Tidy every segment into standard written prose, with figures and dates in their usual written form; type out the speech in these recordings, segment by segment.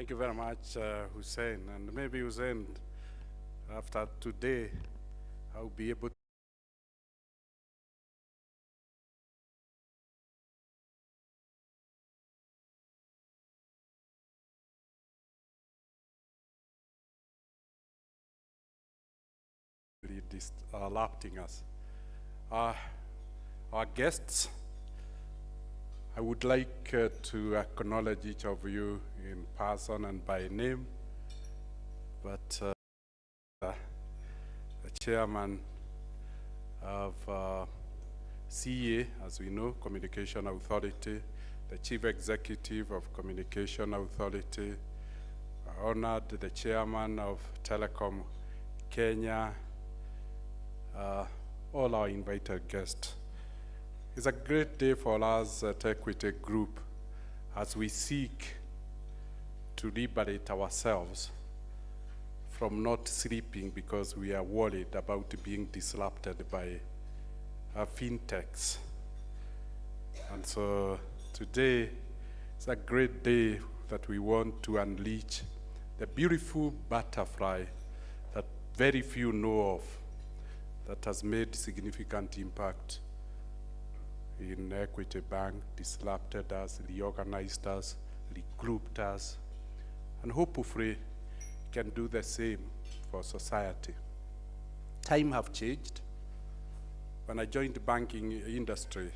Thank you very much, Hussein. And maybe Hussein, after today, I'll be able to disrupting us. Our guests, I would like to acknowledge each of you in person and by name, but the chairman of CA, as we know, Communication Authority, the chief executive of Communication Authority, I honored the chairman of Telecom Kenya, all our invited guests. It's a great day for us at Equity Group as we seek to liberate ourselves from not sleeping because we are worried about being disrupted by fintechs. And so today is a great day that we want to unleash the beautiful butterfly that very few know of, that has made significant impact in Equity Bank, disrupted us, reorganized us, regrouped us, and hopefully can do the same for society. Time have changed. When I joined the banking industry,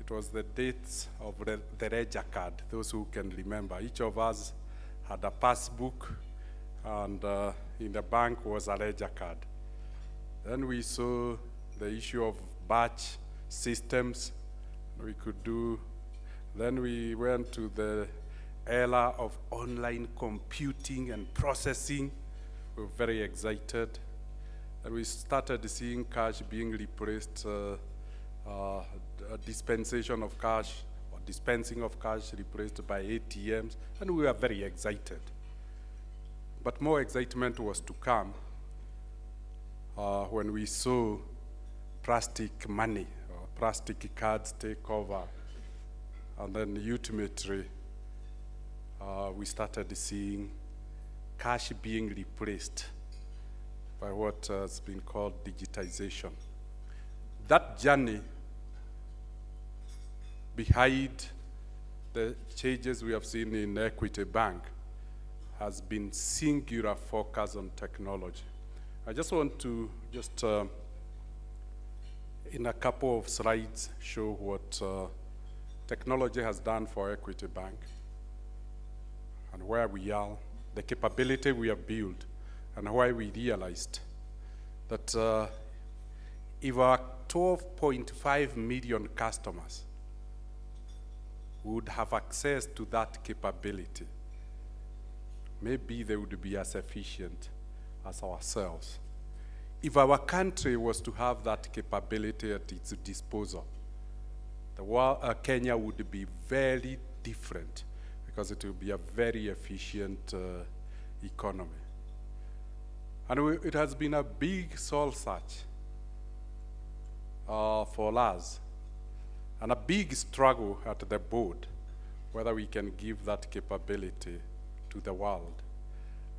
it was the dates of the Ledger card, those who can remember. Each of us had a passbook, and in the bank was a Ledger card. Then we saw the issue of batch systems we could do. Then we went to the era of online computing and processing. We were very excited. And we started seeing cash being replaced, a dispensation of cash, or dispensing of cash replaced by ATMs, and we were very excited. But more excitement was to come when we saw plastic money, or plastic cards take over. And then ultimately, we started seeing cash being replaced by what has been called digitization. That journey behind the changes we have seen in Equity Bank has been singular focus on technology. I just want to in a couple of slides, show what technology has done for Equity Bank and where we are, the capability we have built, and why we realized that if our 12.5 million customers would have access to that capability, maybe they would be as efficient as ourselves. If our country was to have that capability at its disposal, the world, Kenya would be very different because it will be a very efficient economy. And it has been a big soul search for us, and a big struggle at the board, whether we can give that capability to the world.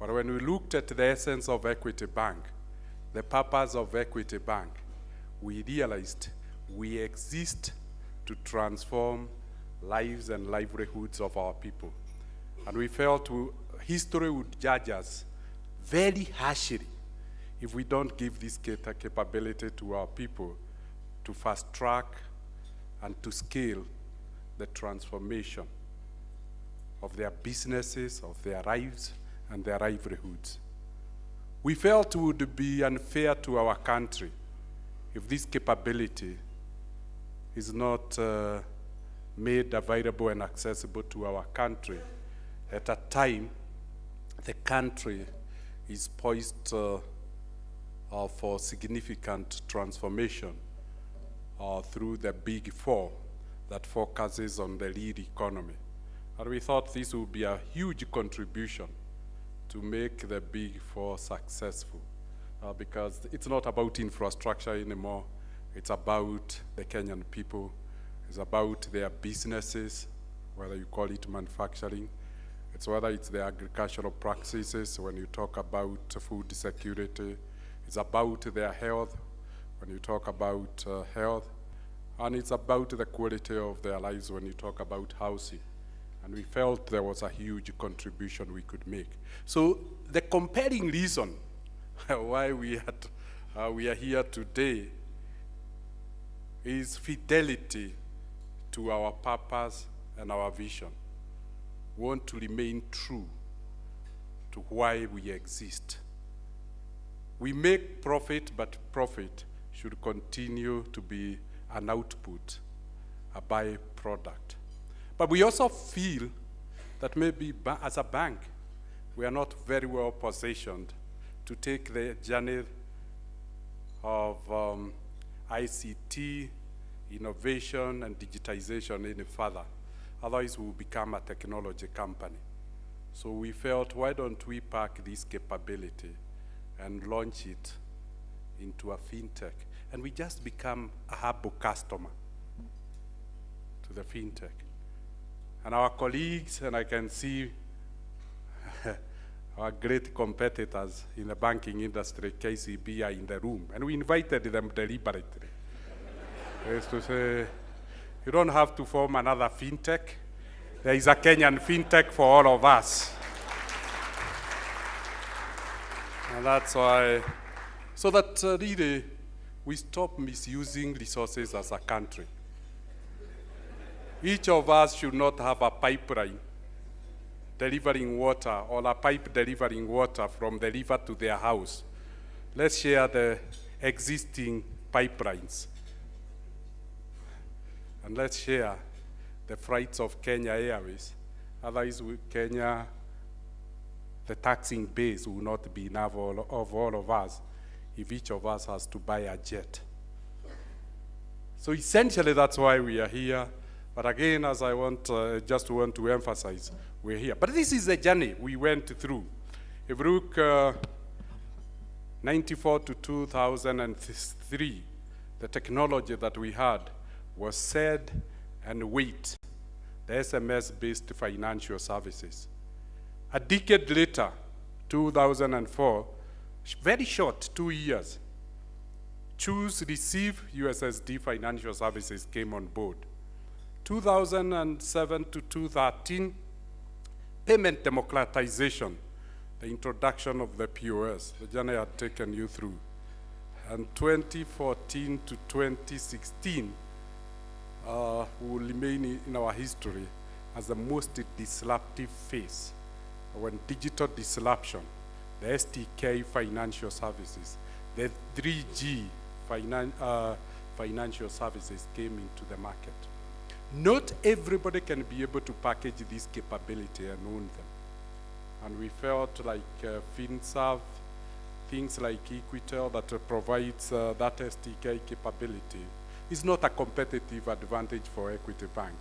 But when we looked at the essence of Equity Bank, the purpose of Equity Bank, we realized we exist to transform lives and livelihoods of our people. And we felt history would judge us very harshly if we don't give this capability to our people to fast track and to scale the transformation of their businesses, of their lives, and their livelihoods. We felt it would be unfair to our country if this capability is not made available and accessible to our country at a time the country is poised for significant transformation through the Big Four that focuses on the real economy. And we thought this would be a huge contribution to make the Big Four successful, because it's not about infrastructure anymore. It's about the Kenyan people. It's about their businesses, whether you call it manufacturing. It's whether it's the agricultural practices when you talk about food security. It's about their health when you talk about health. And it's about the quality of their lives when you talk about housing. And we felt there was a huge contribution we could make. So the compelling reason why we are here today is fidelity to our purpose and our vision. We want to remain true to why we exist. We make profit, but profit should continue to be an output, a byproduct. But we also feel that maybe as a bank, we are not very well positioned to take the journey of ICT, innovation, and digitization any further. Otherwise, we'll become a technology company. So we felt, why don't we pack this capability and launch it into a fintech? And we just become a hub customer to the fintech. And our colleagues, and I can see our great competitors in the banking industry, KCB, are in the room. And we invited them deliberately. Is to say, you don't have to form another fintech. There is a Kenyan fintech for all of us. And that's why, so that really we stop misusing resources as a country. Each of us should not have a pipeline delivering water or a pipe delivering water from the river to their house. Let's share the existing pipelines. And let's share the flights of Kenya Airways. Otherwise, Kenya, the taxing base will not be enough of all of us if each of us has to buy a jet. So essentially, that's why we are here. But again, as I just want to emphasize, we're here. But this is the journey we went through. If you look 94 to 2003, the technology that we had was SED and WAIT, the SMS-based financial services. A decade later, 2004, very short, 2 years, Choose, Receive, USSD financial services came on board. 2007 to 2013, payment democratization, the introduction of the POS, the journey I had taken you through. And 2014 to 2016 will remain in our history as the most disruptive phase when digital disruption, the STK financial services, the 3G financial services came into the market. Not everybody can be able to package this capability and own them. And we felt like Finserve, things like Equitel that provides that STK capability is not a competitive advantage for Equity Bank.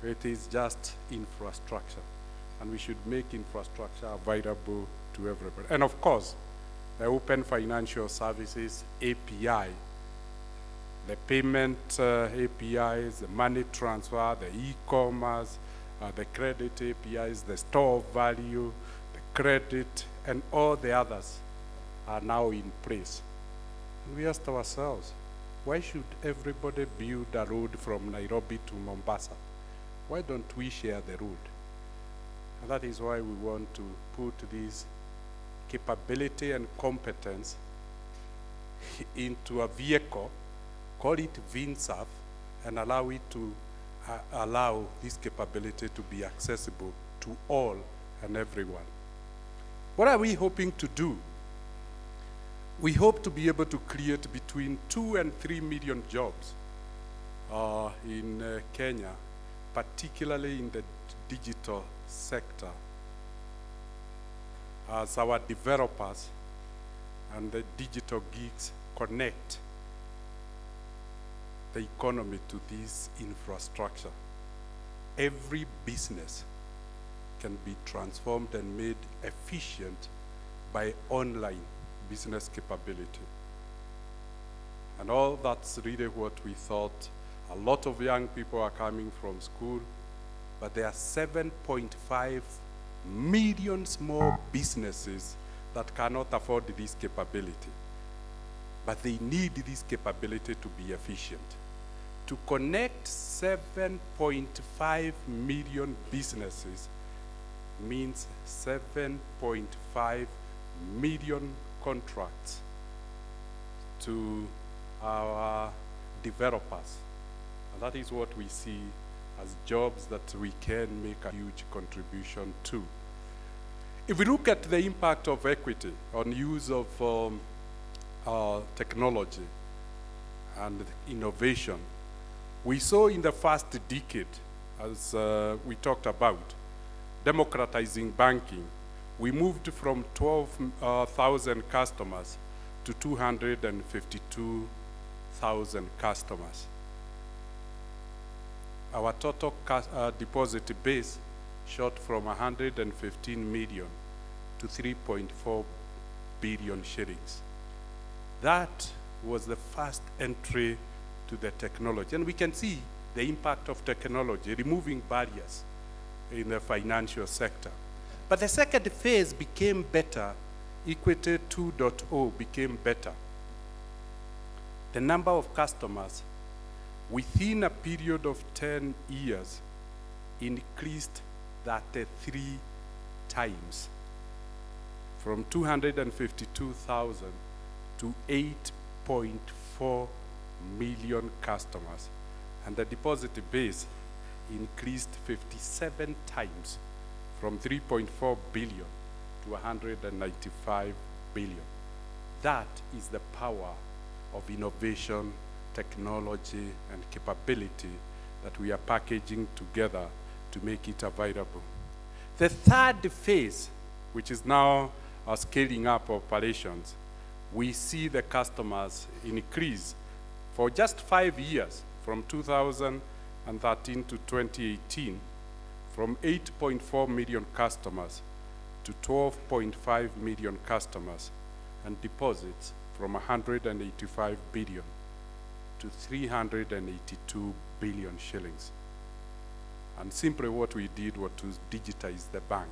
It is just infrastructure. And we should make infrastructure available to everybody. And of course, the Open Financial Services API, the payment APIs, the money transfer, the e-commerce, the credit APIs, the store of value, the credit, and all the others are now in place. And we asked ourselves, why should everybody build a road from Nairobi to Mombasa? Why don't we share the road? And that is why we want to put this capability and competence into a vehicle, call it Finserve, and allow it to allow this capability to be accessible to all and everyone. What are we hoping to do? We hope to be able to create between 2 and 3 million jobs in Kenya, particularly in the digital sector, as our developers and the digital geeks connect the economy to this infrastructure. Every business can be transformed and made efficient by online business capability. And all that's really what we thought. A lot of young people are coming from school, but there are 7.5 million small businesses that cannot afford this capability. But they need this capability to be efficient. To connect 7.5 million businesses means 7.5 million contracts to our developers. And that is what we see as jobs that we can make a huge contribution to. If we look at the impact of equity on use of technology and innovation, we saw in the first decade, as we talked about, democratizing banking. We moved from 12,000 customers to 252,000 customers. Our total deposit base shot from 115 million to 3.4 billion shillings. That was the first entry to the technology. And we can see the impact of technology, removing barriers in the financial sector. But the second phase became better. Equity 2.0 became better. The number of customers within a period of 10 years increased 33 times, from 252,000 to 8.4 million customers. And the deposit base increased 57 times, from 3.4 billion to 195 billion. That is the power of innovation, technology, and capability that we are packaging together to make it available. The third phase, which is now our scaling up operations, we see the customers increase for just 5 years, from 2013 to 2018, from 8.4 million customers to 12.5 million customers, and deposits from 185 billion to 382 billion shillings. And simply what we did was to digitize the bank,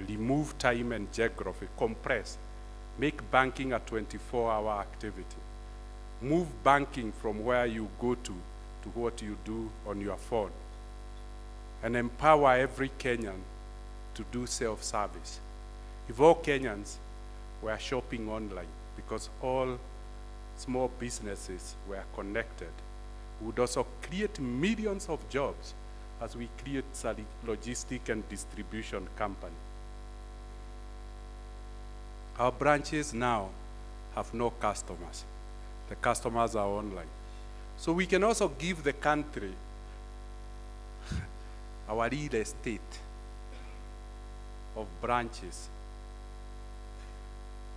remove time and geography, compress, make banking a 24-hour activity, move banking from where you go to what you do on your phone, and empower every Kenyan to do self-service. If all Kenyans were shopping online, because all small businesses were connected, we would also create millions of jobs as we create a logistic and distribution company. Our branches now have no customers. The customers are online. So we can also give the country our real estate of branches,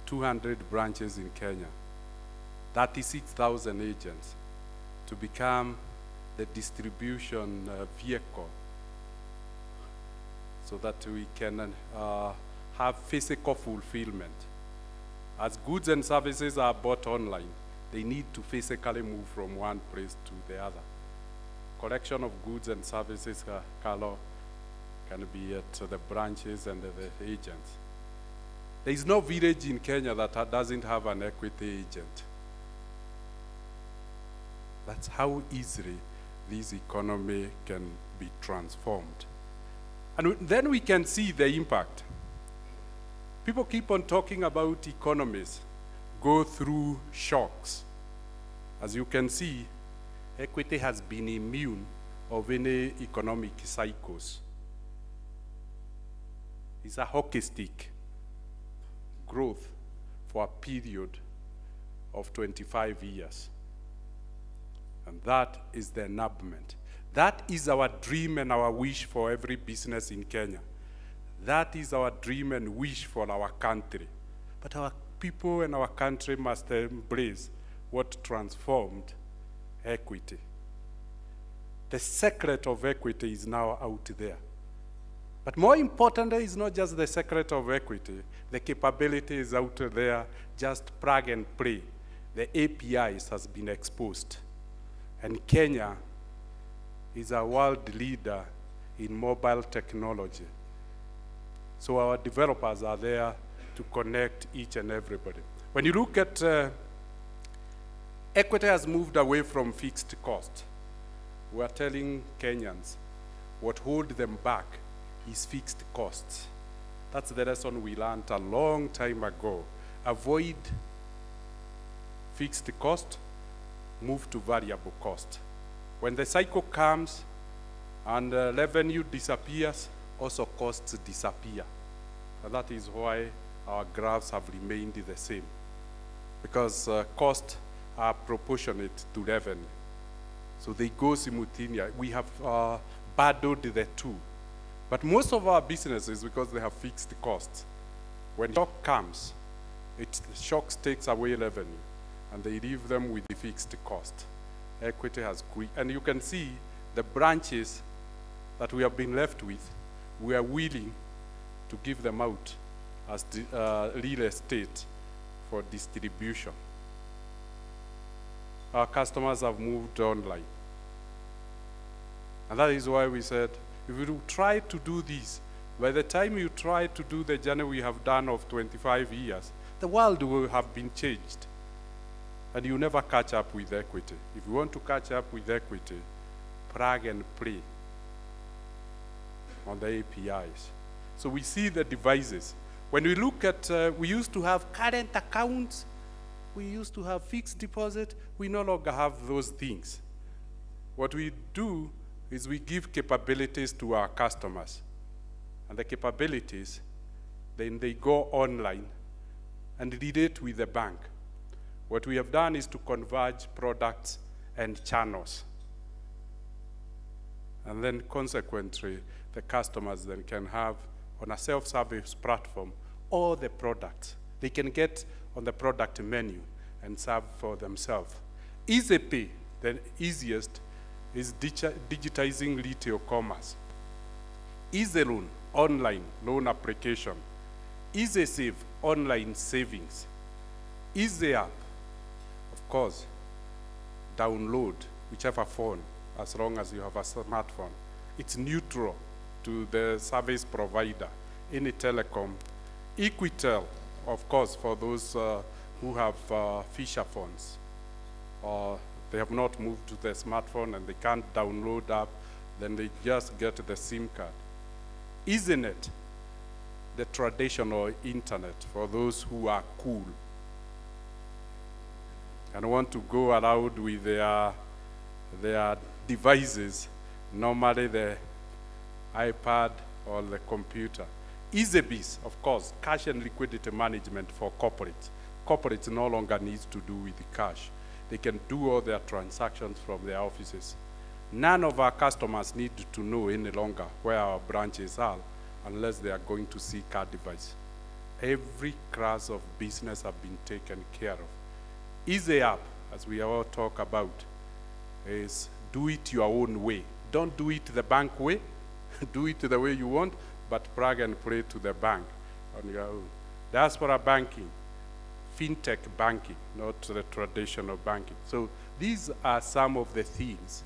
200 branches in Kenya, 36,000 agents, to become the distribution vehicle so that we can have physical fulfillment. As goods and services are bought online, they need to physically move from one place to the other. Collection of goods and services, Carlo, can be at the branches and the agents. There is no village in Kenya that doesn't have an equity agent. That's how easily this economy can be transformed. And then we can see the impact. People keep on talking about economies go through shocks. As you can see, equity has been immune of any economic cycles. It's a hockey stick growth for a period of 25 years. And that is the enablement. That is our dream and our wish for every business in Kenya. That is our dream and wish for our country. But our people and our country must embrace what transformed equity. The secret of equity is now out there. But more importantly, it's not just the secret of equity. The capability is out there, just plug and play. The APIs has been exposed. And Kenya is a world leader in mobile technology. So our developers are there to connect each and everybody. When you look at Equity has moved away from fixed cost. We are telling Kenyans what hold them back is fixed costs. That's the lesson we learned a long time ago. Avoid fixed cost, move to variable cost. When the cycle comes and revenue disappears, also costs disappear. And that is why our graphs have remained the same. Because costs are proportionate to revenue. So they go simultaneously. We have battled the two. But most of our businesses, because they have fixed costs, when shock comes, shocks takes away revenue, and they leave them with the fixed cost. Equity has great, and you can see the branches that we have been left with, we are willing to give them out as real estate for distribution. Our customers have moved online. And that is why we said, if you try to do this, by the time you try to do the journey we have done of 25 years, the world will have been changed. And you never catch up with equity. If you want to catch up with equity, plug and play on the APIs. So we see the devices. When we look at, we used to have current accounts, we used to have fixed deposit, we no longer have those things. What we do is we give capabilities to our customers. And the capabilities, then they go online and relate with the bank. What we have done is to converge products and channels. And then consequently, the customers then can have on a self-service platform all the products. They can get on the product menu and serve for themselves. Easy Pay, the easiest, is digitizing retail commerce. Easy Loan, online loan application. Easy Save, online savings. Easy App, of course, download whichever phone, as long as you have a smartphone. It's neutral to the service provider, any telecom. Equitel, of course, for those who have feature phones, or they have not moved to the smartphone and they can't download app, then they just get the SIM card. EasyNet, the traditional internet for those who are cool and want to go around with their devices, normally the iPad or the computer. EasyBiz, of course, cash and liquidity management for corporates. Corporates no longer need to do with the cash. They can do all their transactions from their offices. None of our customers need to know any longer where our branches are unless they are going to see card device. Every class of business have been taken care of. Easy App, as we all talk about, is do it your own way. Don't do it the bank way. Do it the way you want, but plug and play to the bank on your own. Diaspora banking, fintech banking, not the traditional banking. So these are some of the things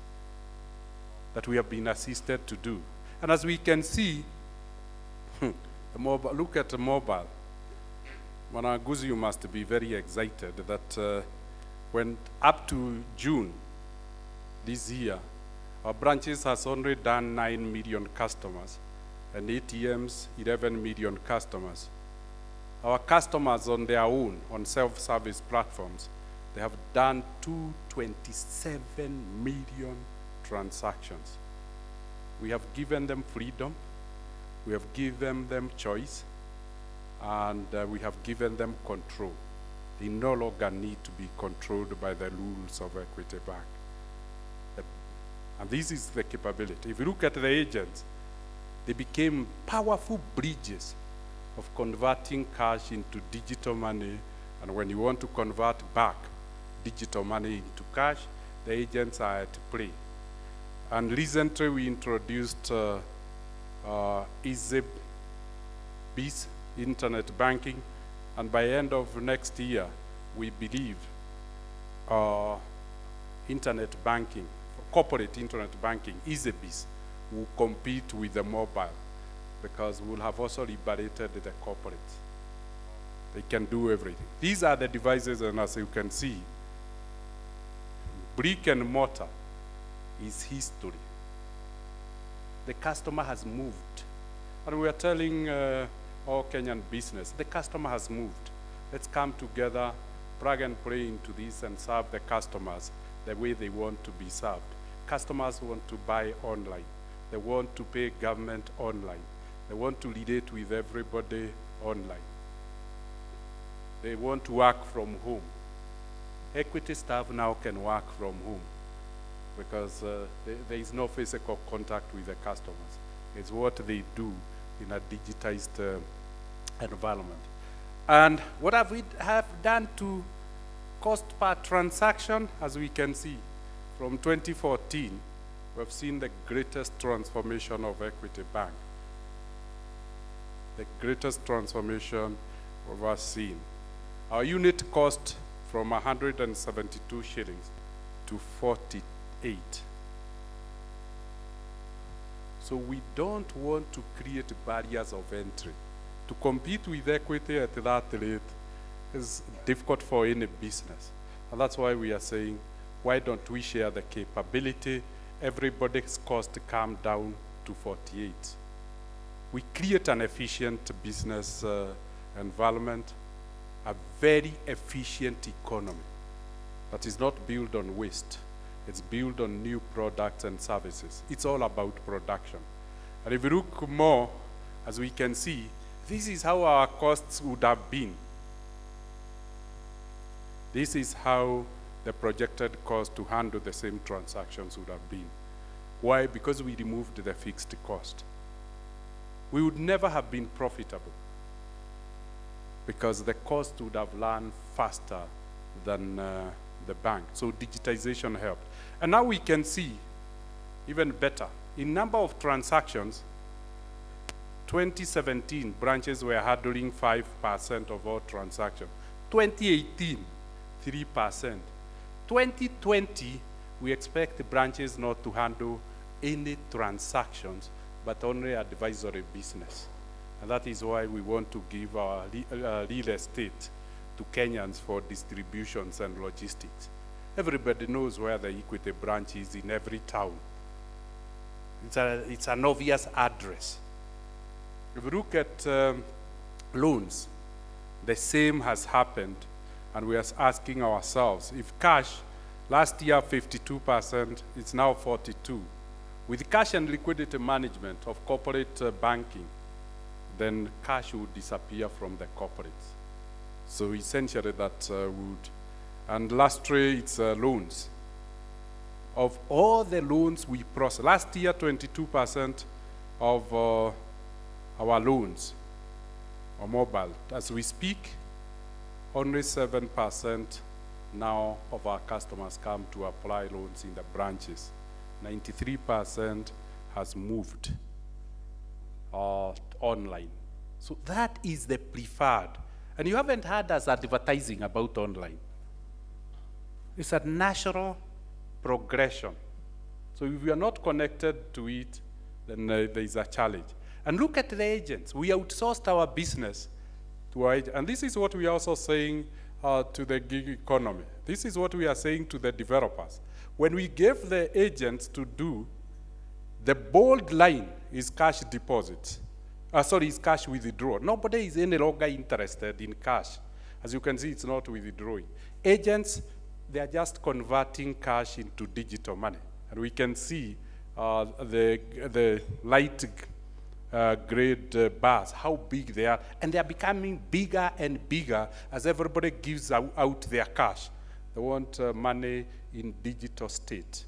that we have been assisted to do. And as we can see, look at the mobile. Mwanaguzi, you must be very excited that when up to June this year, our branches has only done 9 million customers, and ATMs, 11 million customers. Our customers on their own, on self-service platforms, they have done 227 million transactions. We have given them freedom, we have given them choice, and we have given them control. They no longer need to be controlled by the rules of Equity Bank. And this is the capability. If you look at the agents, they became powerful bridges of converting cash into digital money. And when you want to convert back digital money into cash, the agents are at play. And recently we introduced EasyBiz, internet banking, and by end of next year, we believe internet banking corporate internet banking, EasyBiz, will compete with the mobile because we'll have also liberated the corporates. They can do everything. These are the devices, and as you can see, brick and mortar is history. The customer has moved. And we are telling all Kenyan business, the customer has moved. Let's come together, plug and play into this and serve the customers the way they want to be served. Customers want to buy online. They want to pay government online. They want to relate with everybody online. They want to work from home. Equity staff now can work from home because there is no physical contact with the customers. It's what they do in a digitized environment. And what have we done to cost per transaction? As we can see, from 2014, we've seen the greatest transformation of Equity Bank. The greatest transformation we've ever seen. Our unit cost from 172 shillings to 48. So we don't want to create barriers of entry. To compete with equity at that rate is difficult for any business. And that's why we are saying, why don't we share the capability? Everybody's cost come down to 48. We create an efficient business environment, a very efficient economy that is not built on waste. It's built on new products and services. It's all about production. And if you look more, as we can see, this is how our costs would have been. This is how the projected cost to handle the same transactions would have been. Why? Because we removed the fixed cost. We would never have been profitable because the cost would have run faster than the bank. So digitization helped. And now we can see even better. In number of transactions, 2017, branches were handling 5% of all transactions. 2018, 3%. 2020, we expect the branches not to handle any transactions, but only advisory business. And that is why we want to give our real estate to Kenyans for distributions and logistics. Everybody knows where the Equity branch is in every town. It's an obvious address. If we look at loans, the same has happened, and we are asking ourselves, if cash, last year 52%, it's now 42%. With cash and liquidity management of corporate banking, then cash would disappear from the corporates. So essentially that would. And lastly, it's loans. Of all the loans we process, last year 22% of our loans are mobile. As we speak, only 7% now of our customers come to apply loans in the branches. 93% has moved online. So that is the preferred. And you haven't heard us advertising about online. It's a natural progression. So if we are not connected to it, then there is a challenge. And look at the agents. We outsourced our business to our agents. And this is what we are also saying to the gig economy. This is what we are saying to the developers. When we gave the agents to do, the bold line is cash deposit. Is cash withdrawal. Nobody is any longer interested in cash. As you can see, it's not withdrawing. Agents, they are just converting cash into digital money. And we can see the light grade bars, how big they are. And they are becoming bigger and bigger as everybody gives out their cash. They want money in digital state.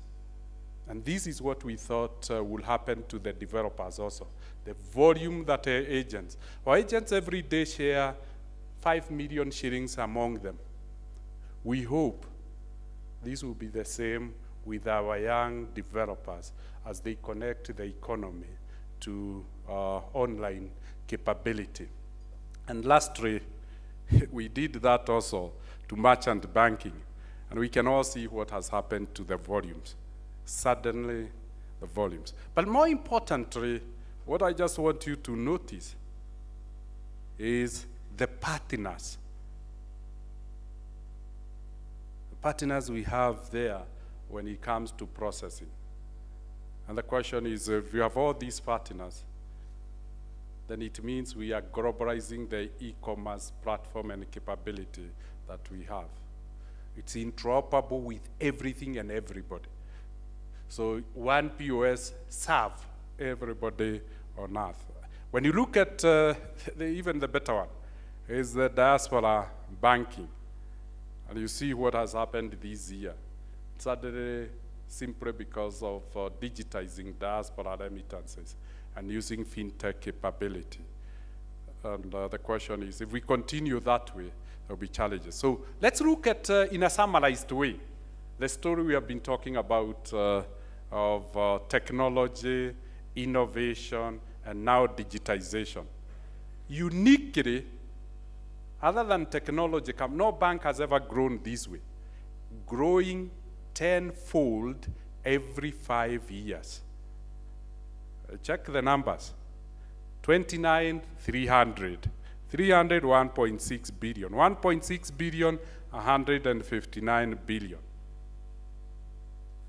And this is what we thought will happen to the developers also. The volume that our agents every day share 5 million shillings among them. We hope this will be the same with our young developers as they connect the economy to online capability. And lastly, we did that also to merchant banking. And we can all see what has happened to the volumes. suddenly the volumes. But more importantly, what I just want you to notice is the partners. The partners we have there when it comes to processing. And the question is, if you have all these partners, then it means we are globalizing the e-commerce platform and capability that we have. It's interoperable with everything and everybody. So one POS serve everybody on earth. When you look at even the better one, is the diaspora banking. And you see what has happened this year. Suddenly, simply because of digitizing diaspora remittances and using fintech capability. And the question is, if we continue that way, there will be challenges. So let's look at, in a summarized way, the story we have been talking about of technology, innovation, and now digitization. Uniquely, other than technology, no bank has ever grown this way, growing tenfold every 5 years. Check the numbers. 29, 300. 300, 1.6 billion. 1.6 billion, 159 billion.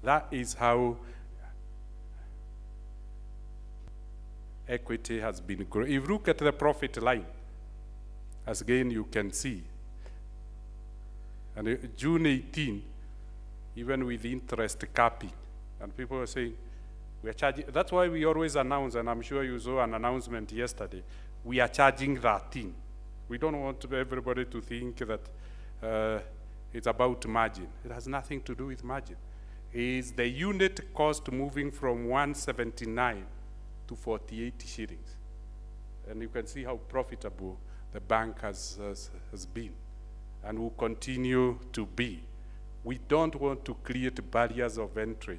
That is how equity has been growing. If you look at the profit line, as again you can see, and June 18, even with interest capping, and people are saying, we are charging, that's why we always announce, and I'm sure you saw an announcement yesterday, we are charging 13. We don't want everybody to think that it's about margin. It has nothing to do with margin. It's the unit cost moving from 179 to 48 shillings. And you can see how profitable the bank has been and will continue to be. We don't want to create barriers of entry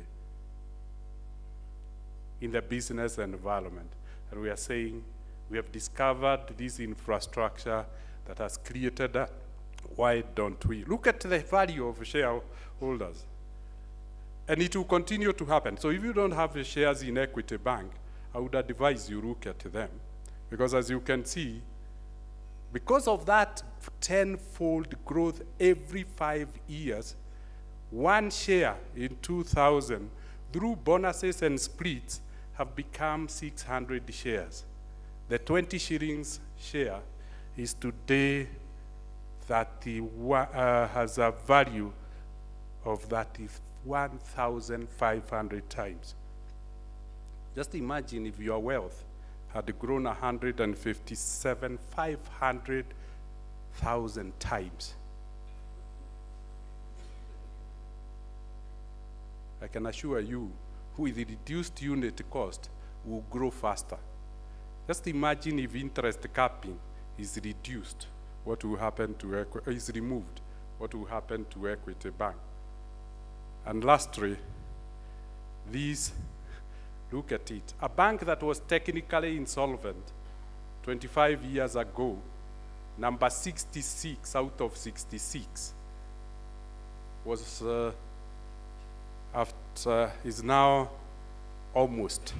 in the business environment. And we are saying we have discovered this infrastructure that has created that. Why don't we? Look at the value of shareholders. And it will continue to happen. So if you don't have the shares in Equity Bank, I would advise you look at them. Because as you can see, because of that tenfold growth every 5 years, one share in 2000, through bonuses and splits, have become 600 shares. The 20 shillings share is today has a value of 1,500 times. Just imagine if your wealth had grown 500,000 times. I can assure you, with the reduced unit cost, will grow faster. Just imagine if interest capping is reduced, what will happen to is removed, what will happen to Equity Bank? And lastly, look at it. A bank that was technically insolvent 25 years ago, number 66 out of 66, was is now almost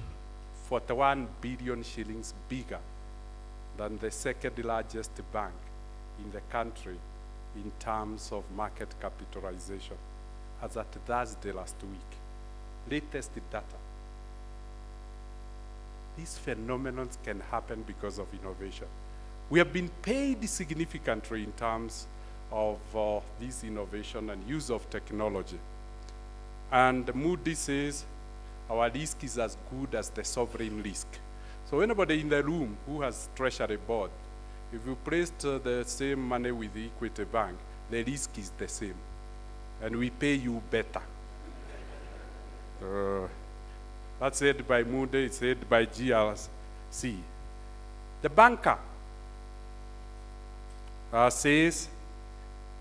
41 billion shillings bigger than the second largest bank in the country in terms of market capitalization, as at Thursday last week. Latest data. These phenomena can happen because of innovation. We have been paid significantly in terms of this innovation and use of technology. And Moody says our risk is as good as the sovereign risk. So anybody in the room who has treasury board, if you placed the same money with the Equity Bank, the risk is the same. And we pay you better. That's said by Moody, it's said by GRC. The banker says,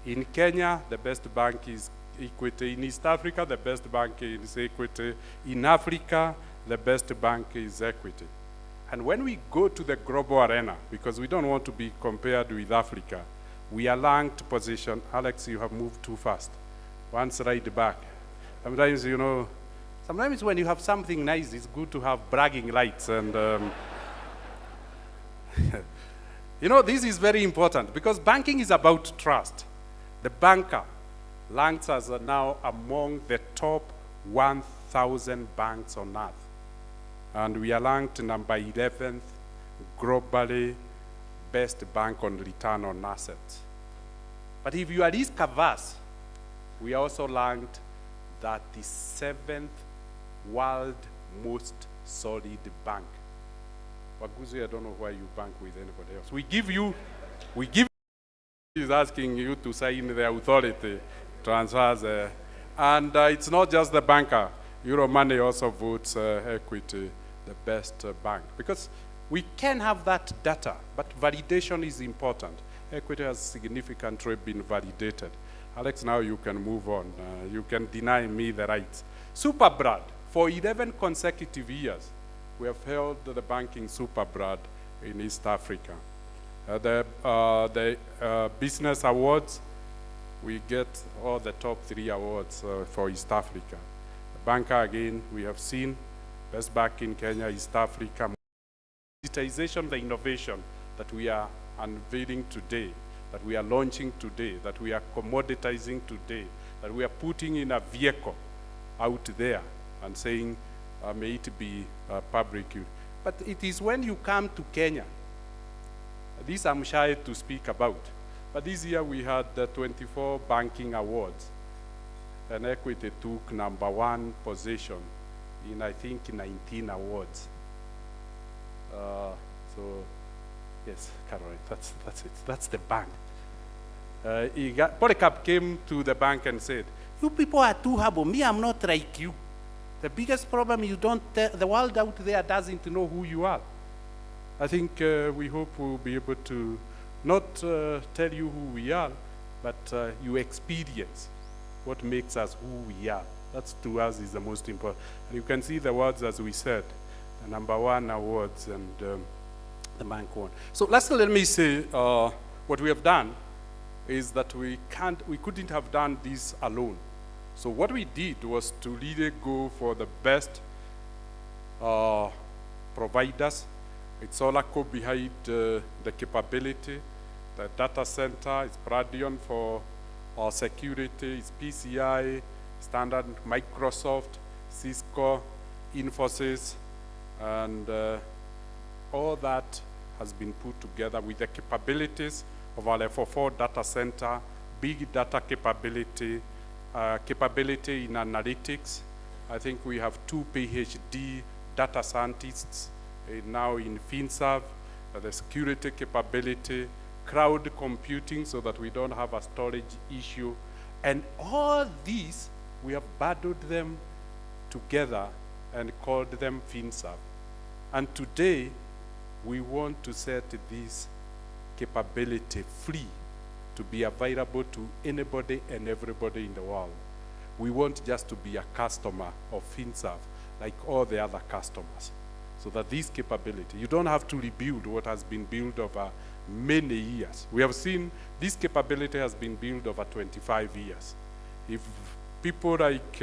in Kenya, the best bank is Equity. In East Africa, the best bank is Equity. In Africa, the best bank is Equity. And when we go to the global arena, because we don't want to be compared with Africa, we are ranked position. Alex, you have moved too fast. One slide back. Sometimes, Sometimes when you have something nice, it's good to have bragging rights. And you know, this is very important because banking is about trust. The banker ranks as now among the top 1,000 banks on earth. And we are ranked number 11th globally best bank on return on assets. But if you are risk averse, we are also ranked 37th world most solid bank. Waguzi, I don't know why you bank with anybody else. We give you, is asking you to sign the authority transfers. And it's not just the banker. Euromoney also votes Equity the best bank. Because we can have that data, but validation is important. Equity has significantly been validated. Alex, now you can move on. You can deny me the rights. Superbrand, for 11 consecutive years, we have held the banking superbrand in East Africa. The business awards, we get all the top 3 awards for East Africa. The banker, again, we have seen, best bank in Kenya, East Africa. Digitization, the innovation that we are unveiling today, that we are launching today, that we are commoditizing today, that we are putting in a vehicle out there and saying, may it be public. But it is when you come to Kenya, this I'm shy to speak about, but this year we had the 24 banking awards, and Equity took #1 position in, I think, 19 awards. So, yes, Caroline, that's it. That's the bank. Polycarp came to the bank and said, "You people are too humble. Me, I'm not like you. The biggest problem you don't the world out there doesn't know who you are." I think we hope we'll be able to not tell you who we are, but you experience what makes us who we are. That's, to us, is the most important. And you can see the words, as we said, the #1 awards, and the bank won. So lastly, let me say what we have done is that we couldn't have done this alone. So what we did was to really go for the best providers. It's Oracle behind the capability. The data center is Bradion for our security. It's PCI, Standard, Microsoft, Cisco, Infosys, and all that has been put together with the capabilities of our F4 data center, big data capability, capability in analytics. I think we have 2 PhD data scientists now in Finserve, the security capability, cloud computing so that we don't have a storage issue. And all these, we have bundled them together and called them Finserve. And today, we want to set this capability free to be available to anybody and everybody in the world. We want just to be a customer of Finserve like all the other customers. So that this capability, you don't have to rebuild what has been built over many years. We have seen this capability has been built over 25 years. If people like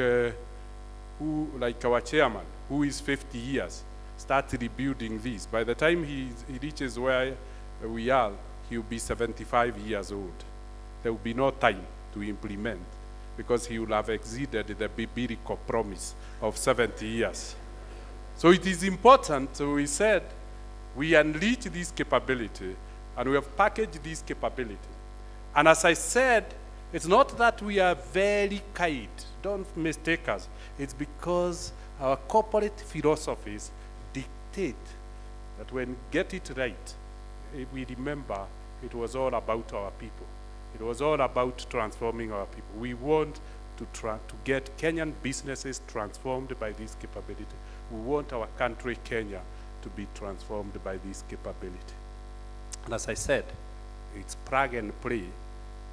our chairman, who is 50 years, start rebuilding this, by the time he reaches where we are, he'll be 75 years old. There will be no time to implement because he will have exceeded the biblical promise of 70 years. So it is important, so we said, we unleash this capability, and we have packaged this capability. And as I said, it's not that we are very kind, don't mistake us. It's because our corporate philosophies dictate that when we get it right, we remember it was all about our people. It was all about transforming our people. We want to get Kenyan businesses transformed by this capability. We want our country, Kenya, to be transformed by this capability. And as I said, it's plug and play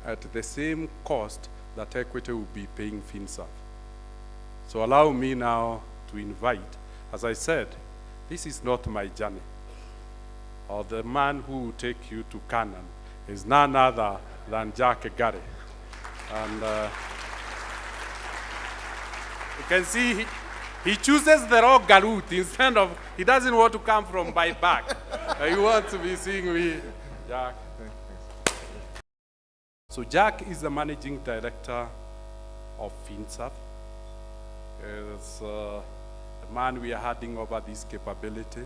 at the same cost that Equity will be paying Finserve. So allow me now to invite, as I said, this is not my journey. Or the man who will take you to Canaan is none other than Jack Gary. And you can see He chooses the wrong route instead of, he doesn't want to come from my back. He wants to be seeing me, Jack. So Jack is the managing director of Finserve. Is the man we are handing over this capability.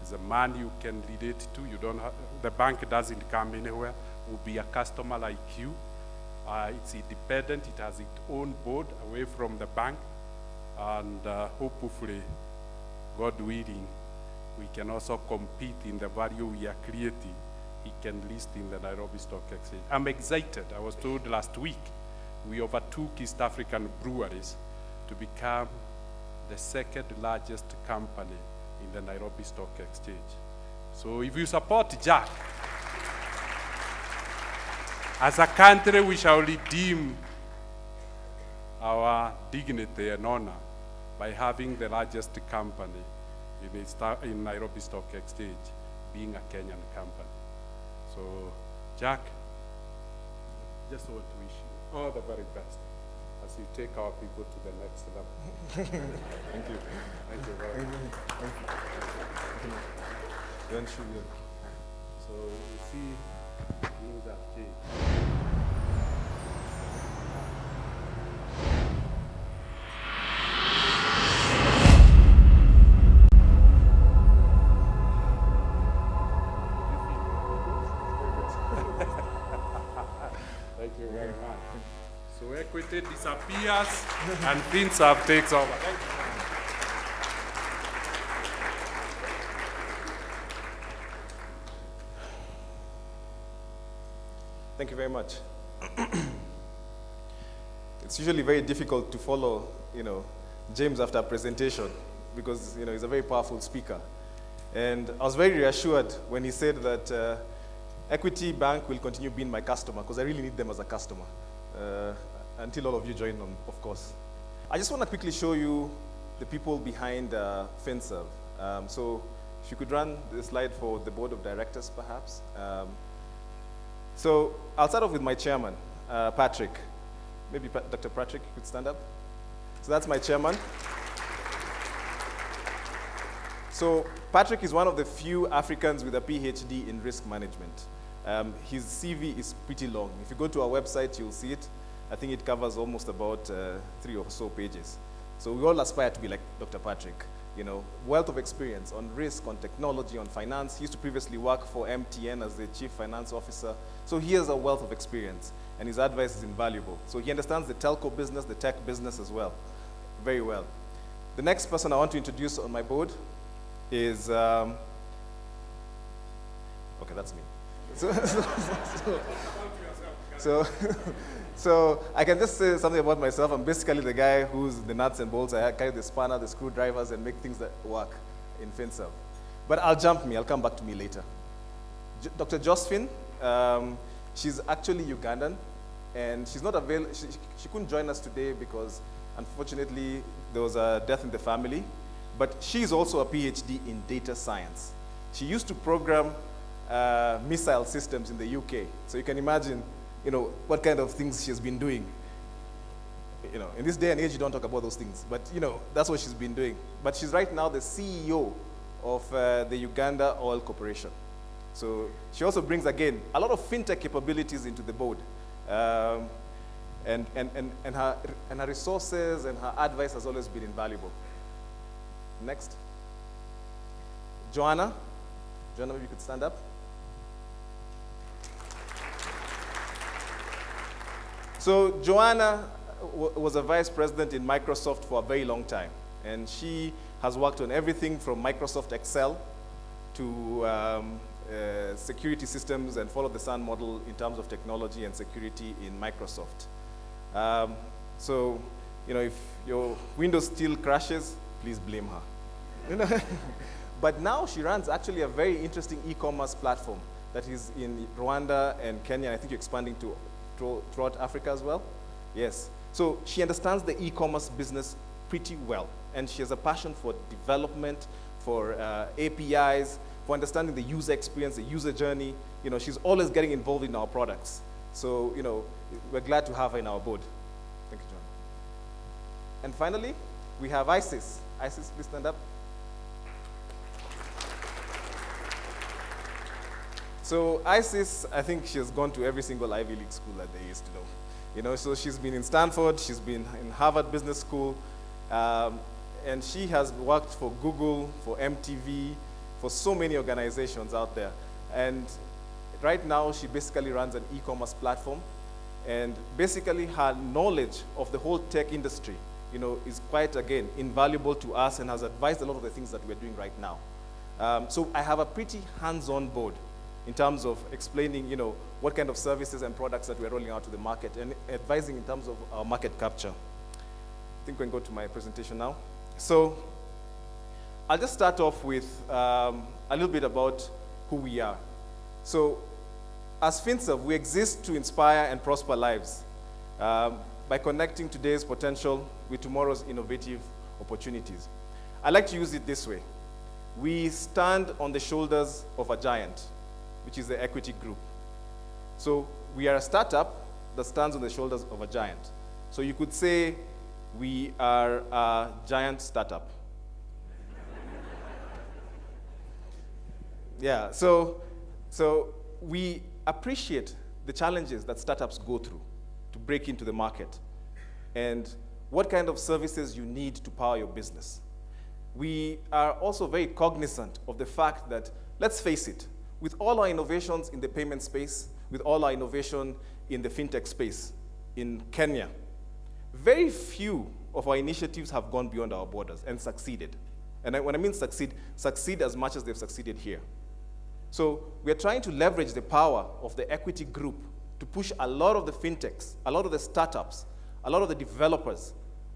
Is a man you can relate to. You don't have, the bank doesn't come anywhere. Will be a customer like you. It's independent. It has its own board away from the bank, and hopefully, God willing, we can also compete in the value we are creating. He can list in the Nairobi Stock Exchange. I'm excited. I was told last week we overtook East African breweries to become the second largest company in the Nairobi Stock Exchange. So if you support Jack, as a country we shall redeem our dignity and honor by having the largest company in Nairobi Stock Exchange being a Kenyan company. So Jack, just want to wish you all the very best as you take our people to the next level. Thank you. Thank you very much. Thank you. So you see, things have changed. Thank you very much. So equity disappears and Finserve takes over. Thank you. Thank you very much. It's usually very difficult to follow, James after a presentation because, he's a very powerful speaker. And I was very reassured when he said that Equity Bank will continue being my customer because I really need them as a customer until all of you join them, of course. I just want to quickly show you the people behind Finserve. So if you could run the slide for the board of directors, perhaps. So I'll start off with my chairman, Patrick. Maybe Dr. Patrick, you could stand up. So that's my chairman. So Patrick is one of the few Africans with a PhD in risk management. His CV is pretty long. If you go to our website, you'll see it. I think it covers almost about 3 or so pages. So we all aspire to be like Dr. Patrick. Wealth of experience on risk, on technology, on finance. He used to previously work for MTN as the chief finance officer. So he has a wealth of experience, and his advice is invaluable. So he understands the telco business, the tech business as well, very well. The next person I want to introduce on my board is, okay, that's me. So I can just say something about myself. I'm basically the guy who's the nuts and bolts. I carry the spanner, the screwdrivers, and make things that work in Finserve. But I'll come back to me later. Dr. Josephine, she's actually Ugandan, and she's not available. She couldn't join us today because, unfortunately, there was a death in the family. But she's also a PhD in data science. She used to program missile systems in the UK. So you can imagine, what kind of things she's been doing. In this day and age, you don't talk about those things. But, that's what she's been doing. But she's right now the CEO of the Uganda Oil Corporation. So she also brings, again, a lot of fintech capabilities into the board. And her resources and her advice has always been invaluable. Next. Joanna, maybe you could stand up. So Joanna was a vice president in Microsoft for a very long time. And she has worked on everything from Microsoft Excel to security systems and follow the sun model in terms of technology and security in Microsoft. So, if your Windows still crashes, please blame her. But now she runs actually a very interesting e-commerce platform that is in Rwanda and Kenya. I think you're expanding to throughout Africa as well. Yes. So she understands the e-commerce business pretty well, and she has a passion for development, for APIs, for understanding the user experience, the user journey. She's always getting involved in our products. So, we're glad to have her in our board. Thank you, John. And finally, we have Isis. Isis, please stand up. So Isis, I think she has gone to every single Ivy League school that there is to know. You know, so she's been in Stanford, she's been in Harvard Business School, and she has worked for Google, for MTV, for so many organizations out there. And right now, she basically runs an e-commerce platform. And basically, her knowledge of the whole tech industry, you know, is quite, again, invaluable to us and has advised a lot of the things that we're doing right now. So I have a pretty hands-on board in terms of explaining, you know, what kind of services and products that we're rolling out to the market and advising in terms of our market capture. I think we can go to my presentation now. So I'll just start off with a little bit about who we are. So as Finserve, we exist to inspire and prosper lives by connecting today's potential with tomorrow's innovative opportunities. I like to use it this way. We stand on the shoulders of a giant, which is the equity group. So we are a startup that stands on the shoulders of a giant. So you could say we are a giant startup. Yeah, so we appreciate the challenges that startups go through to break into the market and what kind of services you need to power your business. We are also very cognizant of the fact that, let's face it, with all our innovations in the payment space, with all our innovation in the fintech space in Kenya, very few of our initiatives have gone beyond our borders and succeeded. And when I mean succeed as much as they've succeeded here. So we're trying to leverage the power of the equity group to push a lot of the fintechs, a lot of the startups, a lot of the developers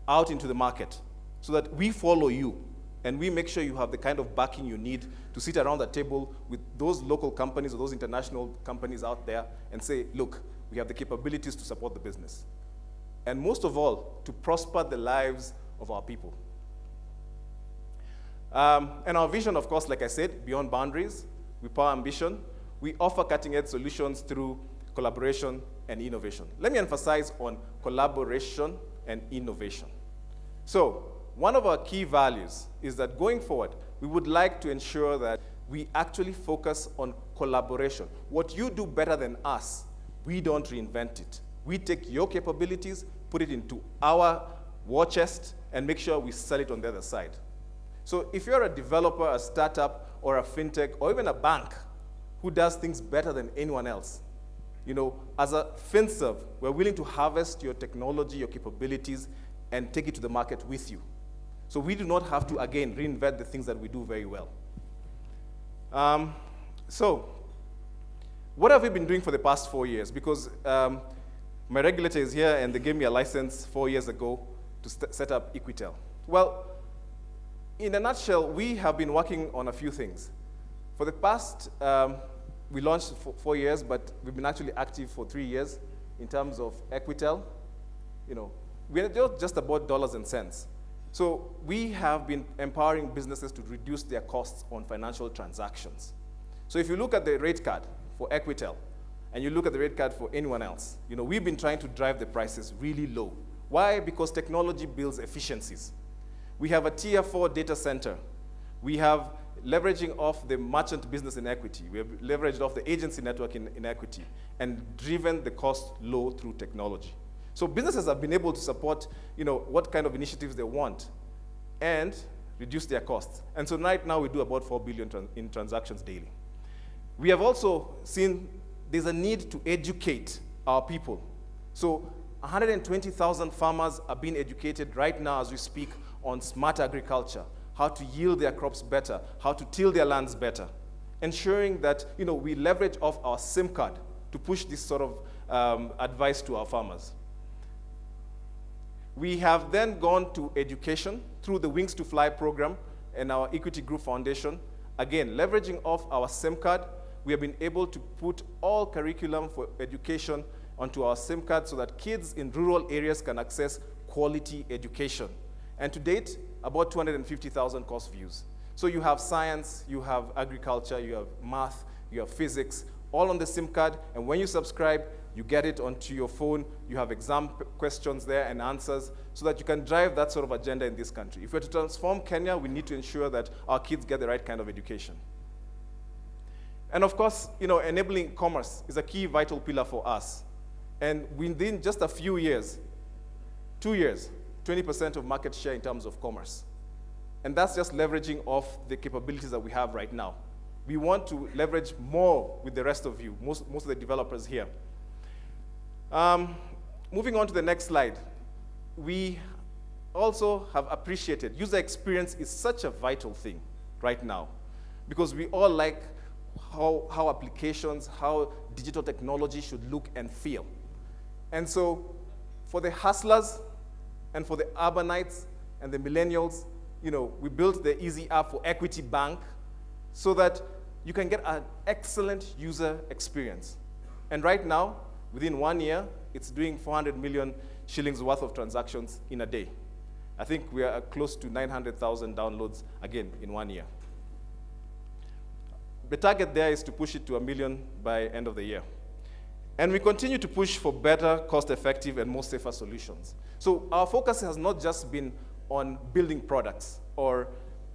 out into the market so that we follow you and we make sure you have the kind of backing you need to sit around the table with those local companies or those international companies out there and say, look, we have the capabilities to support the business. And most of all, to prosper the lives of our people. And our vision, of course, like I said, beyond boundaries, we power ambition. We offer cutting-edge solutions through collaboration and innovation. Let me emphasize on collaboration and innovation. So one of our key values is that going forward, we would like to ensure that we actually focus on collaboration. What you do better than us, we don't reinvent it. We take your capabilities, put it into our war chest, and make sure we sell it on the other side. So if you're a developer, a startup, or a fintech, or even a bank who does things better than anyone else, you know, as a Finserve, we're willing to harvest your technology, your capabilities, and take it to the market with you. So we do not have to, again, reinvent the things that we do very well. So what have we been doing for the past 4 years? Because my regulator is here, and they gave me a license 4 years ago to set up Equitel. Well, in a nutshell, we have been working on a few things. For the past, we launched for 4 years, but we've been actually active for 3 years in terms of Equitel. You know, we're just about dollars and cents. So we have been empowering businesses to reduce their costs on financial transactions. So if you look at the rate card for Equitel, and you look at the rate card for anyone else, you know, we've been trying to drive the prices really low. Why? Because technology builds efficiencies. We have a tier 4 data center. We have leveraging off the merchant business in equity. We have leveraged off the agency network in equity and driven the cost low through technology. So businesses have been able to support, you know, what kind of initiatives they want and reduce their costs. And so right now we do about 4 billion in transactions daily. We have also seen there's a need to educate our people. So 120,000 farmers are being educated right now as we speak on smart agriculture, how to yield their crops better, how to till their lands better, ensuring that, you know, we leverage off our SIM card to push this sort of advice to our farmers. We have then gone to education through the Wings to Fly program and our Equity Group Foundation. Again, leveraging off our SIM card, we have been able to put all curriculum for education onto our SIM card so that kids in rural areas can access quality education. And to date, about 250,000 course views. So you have science, you have agriculture, you have math, you have physics, all on the SIM card. And when you subscribe, you get it onto your phone, you have exam questions there and answers, so that you can drive that sort of agenda in this country. If we're to transform Kenya, we need to ensure that our kids get the right kind of education. And of course, enabling commerce is a key vital pillar for us. And within just a few years, 2 years, 20% of market share in terms of commerce. And that's just leveraging off the capabilities that we have right now. We want to leverage more with the rest of you, most of the developers here. Moving on to the next slide. We also have appreciated user experience is such a vital thing right now, because we all like how applications, how digital technology should look and feel. And so for the hustlers and for the urbanites and the millennials, we built the Easy app for Equity Bank so that you can get an excellent user experience. And right now, within 1 year, it's doing 400 million shillings worth of transactions in a day. I think we are close to 900,000 downloads, again, in 1 year. The target there is to push it to 1 million by end of the year. And we continue to push for better, cost-effective, and more safer solutions. So our focus has not just been on building products or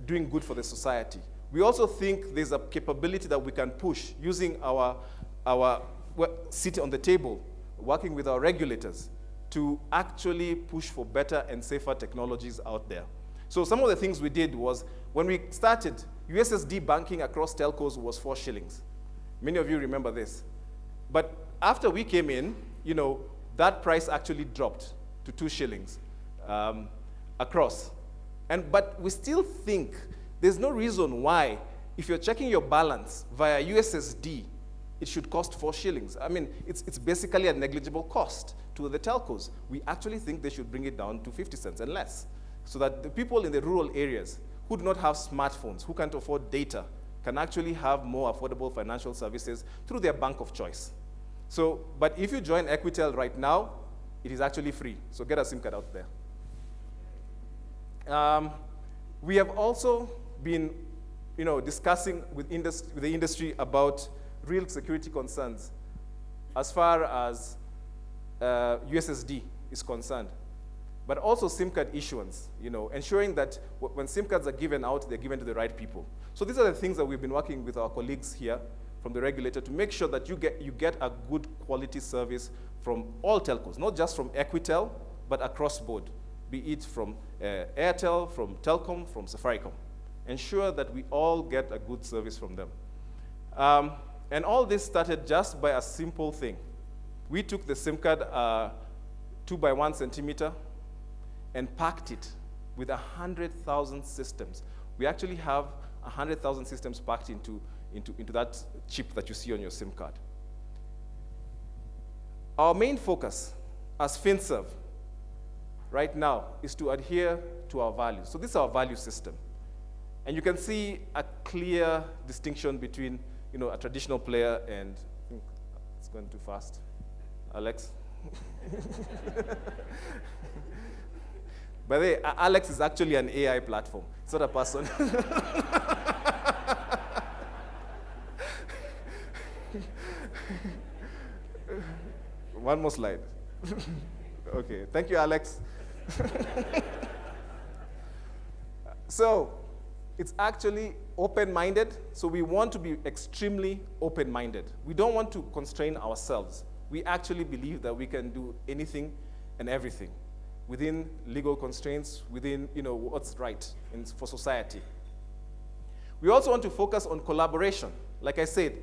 doing good for the society. We also think there's a capability that we can push using our seat on the table, working with our regulators to actually push for better and safer technologies out there. So some of the things we did was, when we started, USSD banking across telcos was 4 shillings. Many of you remember this. But after we came in, that price actually dropped to 2 shillings across. But we still think there's no reason why, if you're checking your balance via USSD, it should cost 4 shillings. I mean, it's basically a negligible cost to the telcos. We actually think they should bring it down to 50 cents and less, so that the people in the rural areas who do not have smartphones, who can't afford data, can actually have more affordable financial services through their bank of choice. But if you join Equitel right now, it is actually free. So get a SIM card out there. We have also been, discussing with the industry about real security concerns as far as USSD is concerned, but also SIM card issuance, ensuring that when SIM cards are given out, they're given to the right people. So these are the things that we've been working with our colleagues here from the regulator to make sure that you get a good quality service from all telcos, not just from Equitel, but across board, be it from Airtel, from Telcom, from Safaricom. Ensure that we all get a good service from them. And all this started just by a simple thing. We took the SIM card 2 by 1 centimeter and packed it with 100,000 systems. We actually have 100,000 systems packed into that chip that you see on your SIM card. Our main focus as Finserve right now is to adhere to our values. So this is our value system. And you can see a clear distinction between a traditional player and, I think it's going too fast. Alex? By the way, Alex is actually an AI platform. It's not a person. One more slide. Okay, thank you, Alex. So, it's actually open-minded, so we want to be extremely open-minded. We don't want to constrain ourselves. We actually believe that we can do anything and everything within legal constraints, within what's right for society. We also want to focus on collaboration. Like I said,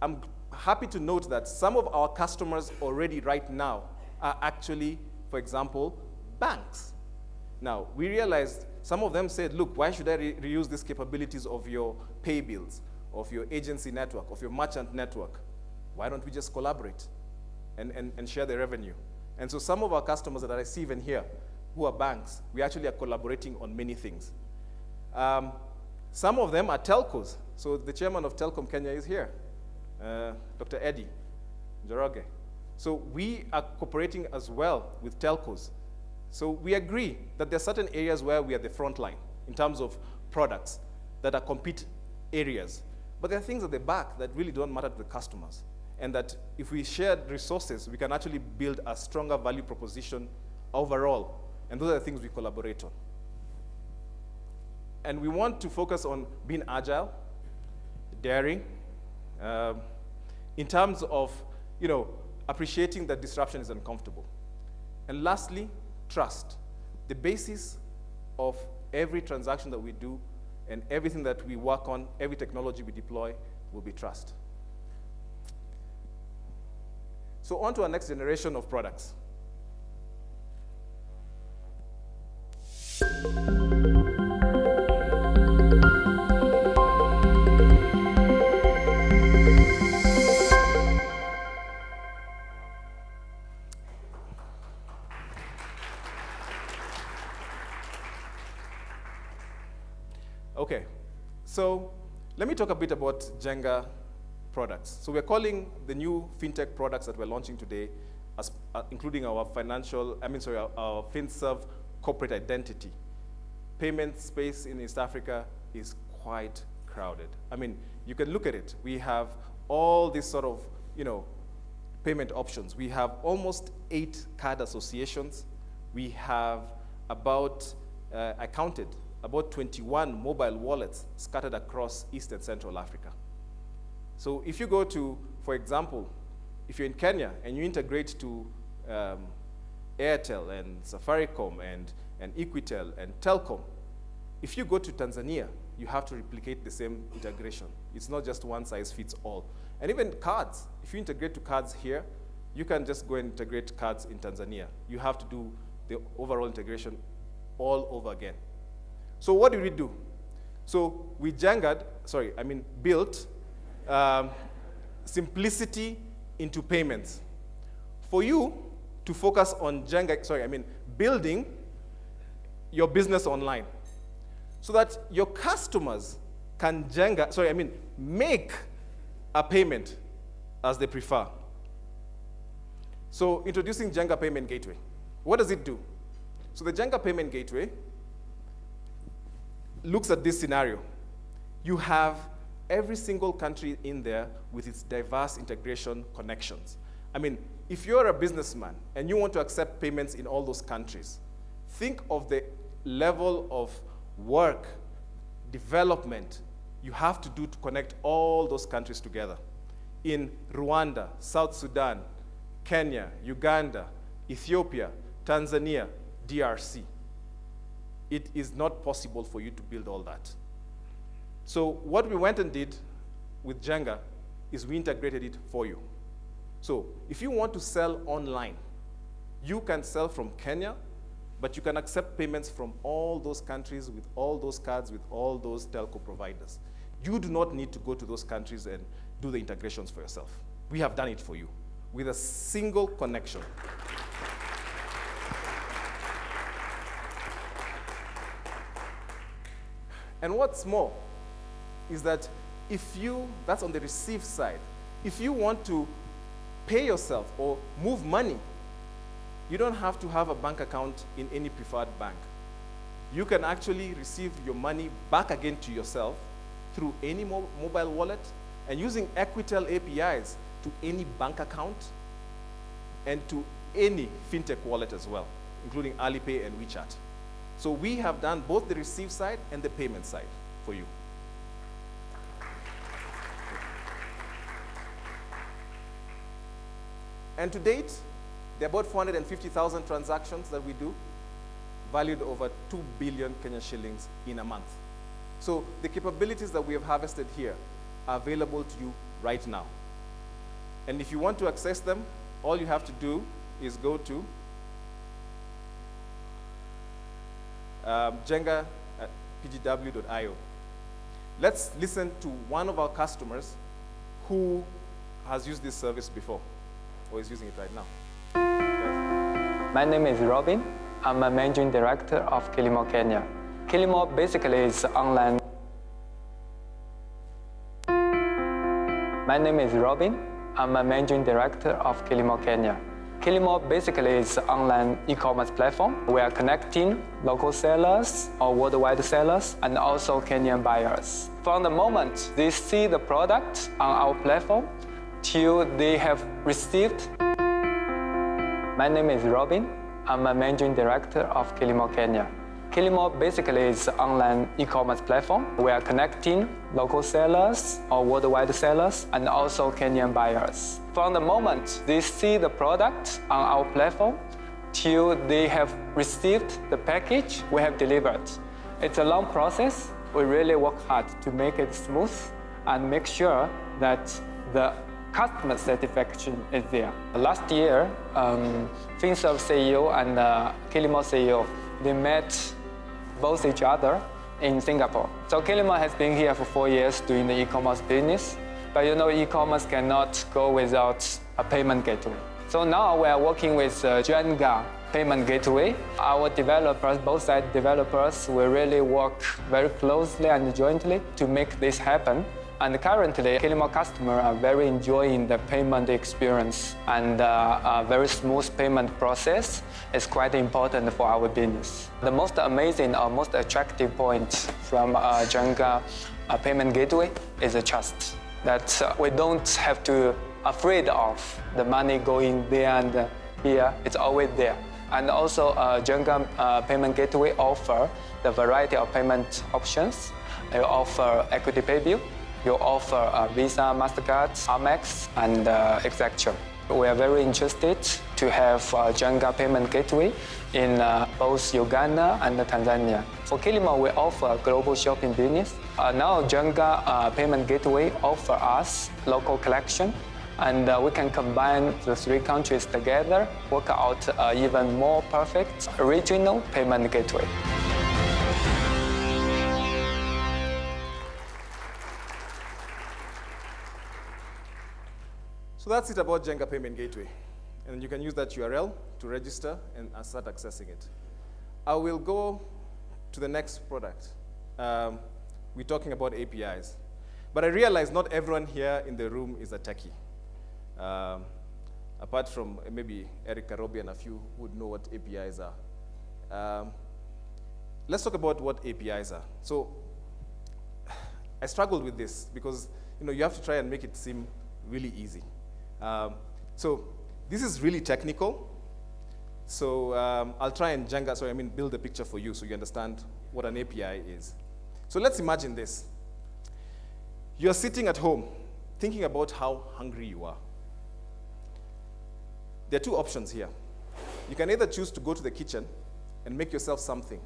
I'm happy to note that some of our customers already right now are actually, for example, banks. Now, we realized some of them said, look, why should I reuse these capabilities of your pay bills, of your agency network, of your merchant network? Why don't we just collaborate and share the revenue? And so some of our customers that I see even here, who are banks, we actually are collaborating on many things. Some of them are telcos. So the chairman of Telcom Kenya is here, Dr. Eddie Njoroge. So we are cooperating as well with telcos. So we agree that there are certain areas where we are the front line in terms of products that are compete areas. But there are things at the back that really don't matter to the customers. and that if we share resources, we can actually build a stronger value proposition overall. And those are the things we collaborate on. And we want to focus on being agile, daring, in terms of, appreciating that disruption is uncomfortable. And lastly, trust. The basis of every transaction that we do and everything that we work on, every technology we deploy, will be trust. So on to our next generation of products. Okay, so let me talk a bit about Jenga products. So we're calling the new fintech products that we're launching today, as, including our our Finserve corporate identity. Payment space in East Africa is quite crowded. I mean, you can look at it. We have all these sort of, payment options. We have almost 8 card associations. We have about, I counted, about 21 mobile wallets scattered across East and Central Africa. So if you go to, for example, if you're in Kenya and you integrate to Airtel and Safaricom and Equitel and Telcom, if you go to Tanzania, you have to replicate the same integration. It's not just one size fits all. And even cards, if you integrate to cards here, you can just go and integrate cards in Tanzania. You have to do the overall integration all over again. So what did we do? So we built simplicity into payments. For you to focus on building your business online so that your customers can make a payment as they prefer. So introducing Jenga Payment Gateway. What does it do? So the Jenga Payment Gateway looks at this scenario. You have every single country in there with its diverse integration connections. I mean, if you're a businessman and you want to accept payments in all those countries, think of the level of work, development you have to do to connect all those countries together. In Rwanda, South Sudan, Kenya, Uganda, Ethiopia, Tanzania, DRC. It is not possible for you to build all that. So what we went and did with Jenga is we integrated it for you. So if you want to sell online, you can sell from Kenya, but you can accept payments from all those countries with all those cards, with all those telco providers. You do not need to go to those countries and do the integrations for yourself. We have done it for you with a single connection. And what's more is that that's on the receive side, if you want to pay yourself or move money, you don't have to have a bank account in any preferred bank. You can actually receive your money back again to yourself through any mobile wallet and using Equitel APIs to any bank account and to any fintech wallet as well, including Alipay and WeChat. So we have done both the receive side and the payment side for you. And to date, there are about 450,000 transactions that we do, valued over 2 billion Kenyan shillings in a month. So the capabilities that we have harvested here are available to you right now. And if you want to access them, all you have to do is go to Jenga@pgw.io. Let's listen to one of our customers who has used this service before, or is using it right now. My name is Robin. I'm a managing director of Kilimo Kenya. Kilimo basically is online. My name is Robin. I'm a managing director of Kilimo Kenya. Kilimo basically is an online e-commerce platform. We are connecting local sellers or worldwide sellers and also Kenyan buyers. From the moment they see the product on our platform, till they have received. My name is Robin. I'm a managing director of Kilimo Kenya. Kilimo basically is an online e-commerce platform. We are connecting local sellers or worldwide sellers and also Kenyan buyers. From the moment they see the product on our platform till they have received the package we have delivered. It's a long process. We really work hard to make it smooth and make sure that the customer satisfaction is there. Last year, Finserve CEO and Kilimo CEO, they met both each other in Singapore. So Kilimo has been here for 4 years doing the e-commerce business, but you know e-commerce cannot go without a payment gateway. So now we are working with Jenga payment gateway. Our developers, both side developers, will really work very closely and jointly to make this happen. And currently, Kilimo customers are very enjoying the payment experience, and a very smooth payment process is quite important for our business. The most amazing or most attractive point from Jenga payment gateway is the trust. That we don't have to afraid of the money going there and here. It's always there. And also, Jenga payment gateway offer the variety of payment options. They offer equity pay bill. You offer Visa, MasterCard, Amex, and etc. We are very interested to have Jenga payment gateway in both Uganda and Tanzania. For Kilimo, we offer global shopping business. Now Jenga payment gateway offer us local collection, and we can combine the 3 countries together, work out even more perfect regional payment gateway. So that's it about Jenga Payment Gateway. And you can use that URL to register and start accessing it. I will go to the next product. We're talking about APIs. But I realize not everyone here in the room is a techie. Apart from maybe Eric Karobi and a few who would know what APIs are. Let's talk about what APIs are. So I struggled with this because you have to try and make it seem really easy. So this is really technical. So I'll try and build a picture for you so you understand what an API is. So let's imagine this. You're sitting at home thinking about how hungry you are. There are 2 options here. You can either choose to go to the kitchen and make yourself something.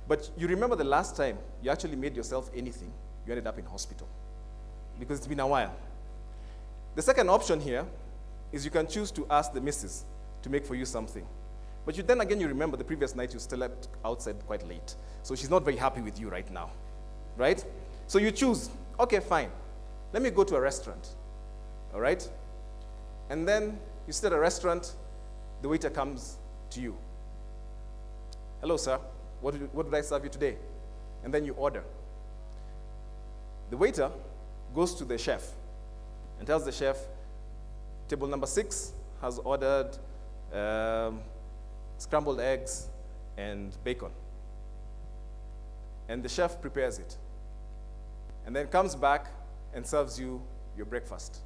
But you remember the last time you actually made yourself anything, you ended up in hospital because it's been a while. The second option here is you can choose to ask the missus to make for you something. But then again, you remember the previous night you slept outside quite late. So she's not very happy with you right now, right? So you choose, okay, fine. Let me go to a restaurant, all right? And then you sit at a restaurant, the waiter comes to you. Hello, sir, what did I serve you today? And then you order. The waiter goes to the chef and tells the chef, table number 6 has ordered scrambled eggs and bacon. And the chef prepares it. And then comes back and serves you your breakfast.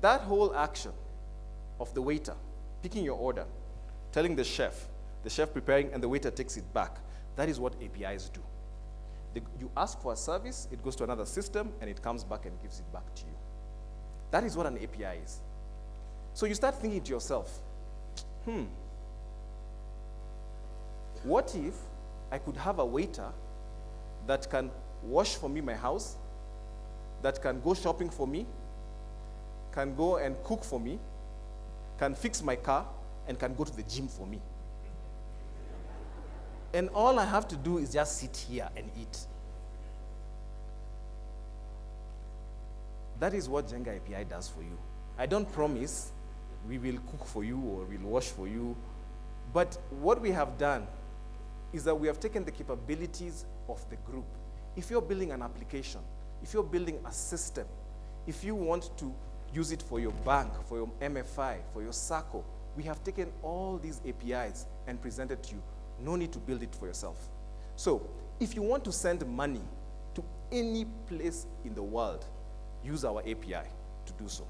That whole action of the waiter picking your order, telling the chef preparing, and the waiter takes it back, that is what APIs do. You ask for a service, it goes to another system, and it comes back and gives it back to you. That is what an API is. So you start thinking to yourself, what if I could have a waiter that can wash for me my house, that can go shopping for me, can go and cook for me, can fix my car, and can go to the gym for me. And all I have to do is just sit here and eat. That is what Jenga API does for you. I don't promise we will cook for you or we'll wash for you, but what we have done is that we have taken the capabilities of the group. If you're building an application, if you're building a system, if you want to use it for your bank, for your MFI, for your SACCO, we have taken all these APIs and presented to you. No need to build it for yourself. So if you want to send money to any place in the world, use our API to do so.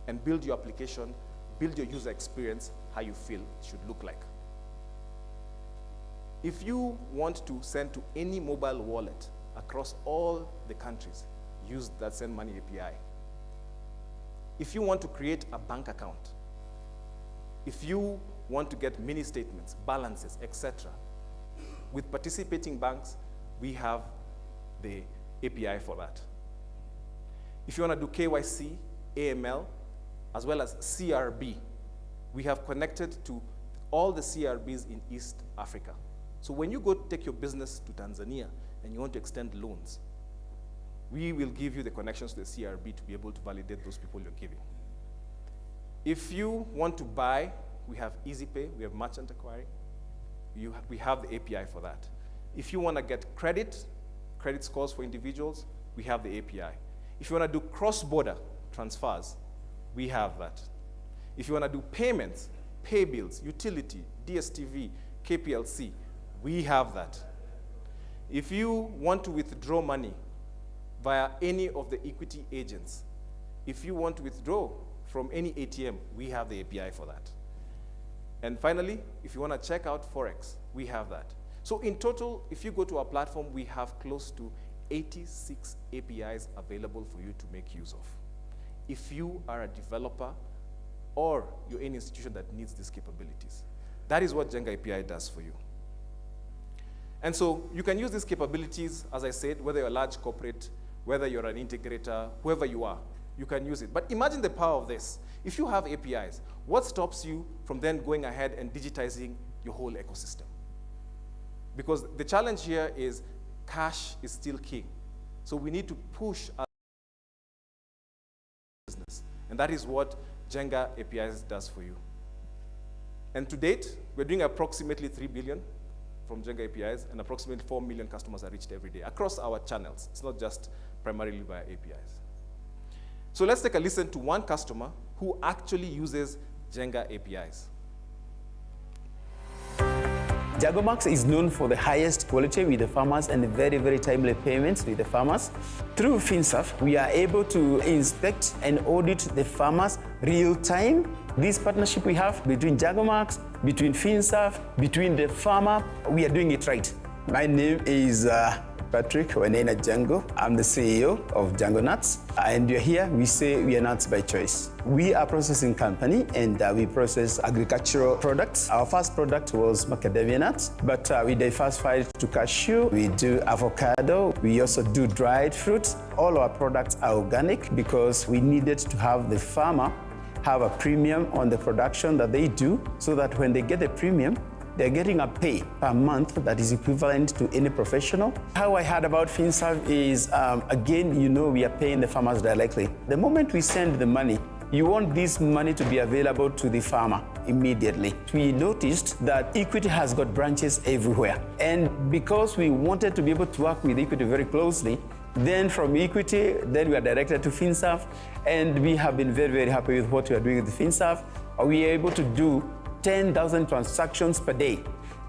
And build your application, build your user experience how you feel it should look like. If you want to send to any mobile wallet across all the countries, use that Send Money API. If you want to create a bank account, if you want to get mini statements, balances, etc., with participating banks, we have the API for that. If you want to do KYC, AML, as well as CRB, we have connected to all the CRBs in East Africa. So when you go take your business to Tanzania and you want to extend loans, we will give you the connections to the CRB to be able to validate those people you're giving. If you want to buy, we have EasyPay, we have merchant acquiring. We have the API for that. If you want to get credit scores for individuals, we have the API. If you want to do cross-border transfers, we have that. If you want to do payments, pay bills, utility, DSTV, KPLC, we have that. If you want to withdraw money via any of the equity agents, if you want to withdraw from any ATM, we have the API for that. And finally, if you want to check out Forex, we have that. So in total, if you go to our platform, we have close to 86 APIs available for you to make use of. If you are a developer or you're any institution that needs these capabilities, that is what Jenga API does for you. And so you can use these capabilities, as I said, whether you're a large corporate, whether you're an integrator, whoever you are, you can use it. But imagine the power of this. If you have APIs, what stops you from then going ahead and digitizing your whole ecosystem? Because the challenge here is cash is still king. So we need to push our business. And that is what Jenga APIs does for you. And to date, we're doing approximately 3 billion from Jenga APIs, and approximately 4 million customers are reached every day across our channels. It's not just primarily via APIs. So let's take a listen to one customer who actually uses Jenga APIs. Jagomax is known for the highest quality with the farmers and the very, very timely payments with the farmers. Through Finserve, we are able to inspect and audit the farmers real time. This partnership we have between Jagomax, between Finserve, between the farmer, we are doing it right. My name is Patrick Wanena Django. I'm the CEO of Django Nuts. And you're here, we say we are nuts by choice. We are a processing company and we process agricultural products. Our first product was macadamia nuts, but we diversified to cashew. We do avocado. We also do dried fruits. All our products are organic because we needed to have the farmer have a premium on the production that they do so that when they get a premium, they're getting a pay per month that is equivalent to any professional. How I heard about Finserve is, again, you know, we are paying the farmers directly. The moment we send the money, you want this money to be available to the farmer immediately. We noticed that Equity has got branches everywhere. And because we wanted to be able to work with Equity very closely, then from Equity, then we are directed to Finserve, and we have been very, very happy with what we are doing with Finserve. We are able to do 10,000 transactions per day.